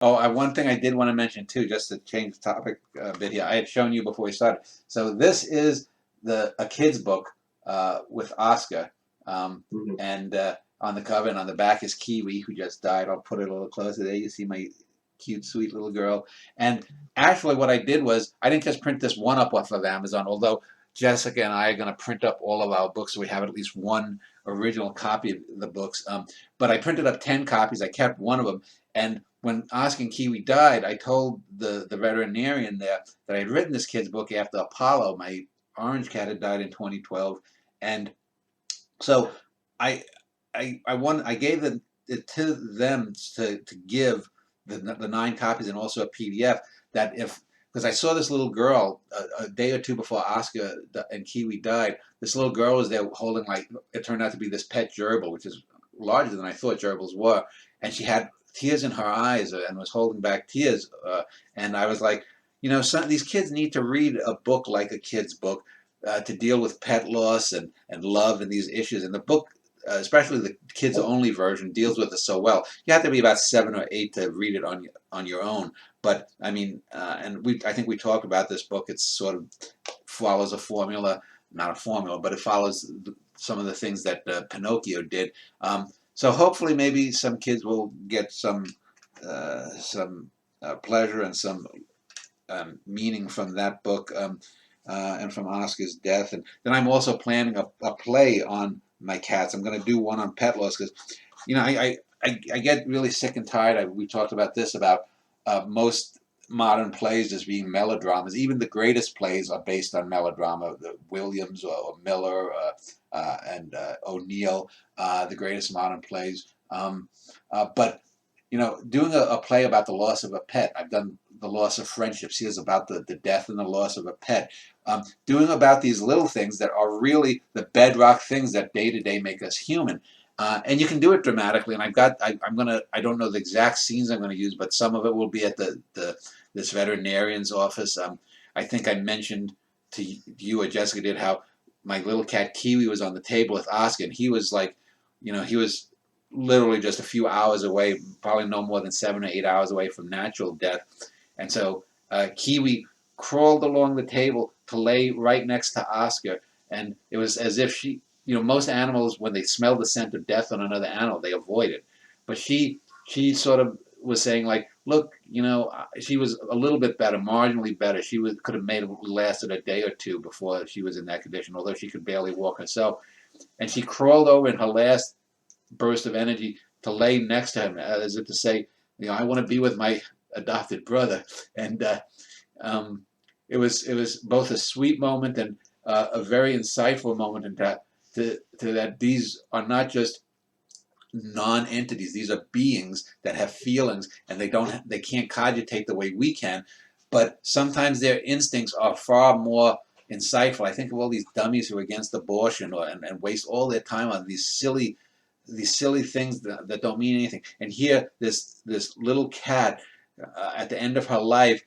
Oh, one thing I did want to mention too, just to change the topic a bit here. I had shown you before we started. So this is a kid's book with Oscar, Hmm. and on the cover and on the back is Kiwi, who just died. I'll put it a little closer there. You see my cute, sweet little girl. And actually, what I did was I didn't just print this one up off of Amazon, although Jessica and I are going to print up all of our books so we have at least one original copy of the books. But I printed up 10 copies. I kept one of them. And when Oscar and Kiwi died, I told the veterinarian there that I had written this kid's book after Apollo. My orange cat had died in 2012, and so I I gave it to them to give the 9 copies and also a PDF that if because I saw this little girl a day or two before Oscar and Kiwi died. This little girl was there holding like it turned out to be this pet gerbil, which is larger than I thought gerbils were, and she had tears in her eyes and was holding back tears. And I was like, some these kids need to read a book like a kid's book to deal with pet loss and love and these issues. And the book, especially the kids only version, deals with it so well. You have to be about 7 or 8 to read it on your own. But I mean, and I think we talked about this book. It sort of follows a formula, not a formula, but it follows some of the things that Pinocchio did. So hopefully, maybe some kids will get some pleasure and some meaning from that book. And from Oscar's death. And then I'm also planning a play on my cats. I'm going to do one on pet loss because, I get really sick and tired. We talked about this about most modern plays just being melodramas. Even the greatest plays are based on melodrama. The Williams or Miller and O'Neill, the greatest modern plays. But doing a play about the loss of a pet. I've done the loss of friendships. Here's about the death and the loss of a pet. Doing about these little things that are really the bedrock things that day to day make us human. And you can do it dramatically. And I'm gonna, I don't know the exact scenes I'm gonna use, but some of it will be at this veterinarian's office. I think I mentioned to you or Jessica did how my little cat Kiwi was on the table with Oscar, and he was like, he was literally just a few hours away, probably no more than 7 or 8 hours away from natural death. And so Kiwi crawled along the table to lay right next to Oscar. And it was as if most animals, when they smell the scent of death on another animal, they avoid it. But she sort of was saying like, look, she was a little bit better, marginally better. Could have made it lasted a day or two before she was in that condition, although she could barely walk herself. And she crawled over in her last burst of energy to lay next to him, as if to say, I want to be with my adopted brother. And it was both a sweet moment and a very insightful moment in that these are not just non-entities; these are beings that have feelings, and they can't cogitate the way we can. But sometimes their instincts are far more insightful. I think of all these dummies who are against abortion and waste all their time on these silly things that don't mean anything. And here, this little cat at the end of her life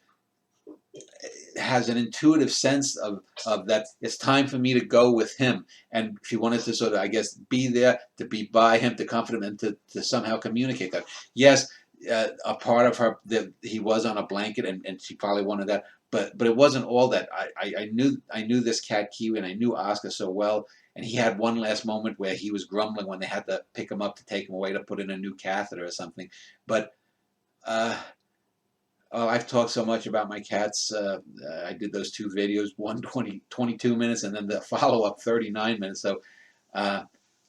has an intuitive sense of that it's time for me to go with him. And she wanted to sort of, I guess, be there, to be by him, to comfort him, and to somehow communicate that. Yes, a part of her, that he was on a blanket, and she probably wanted that. But it wasn't all that. I knew this cat Kiwi, and I knew Oscar so well. And he had one last moment where he was grumbling when they had to pick him up to take him away to put in a new catheter or something. But uh, oh, I've talked so much about my cats. I did those 2 videos, one 22 minutes, and then the follow-up 39 minutes. So, uh,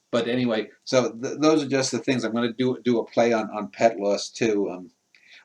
but anyway, so those are just the things I'm going to do a play on pet loss too.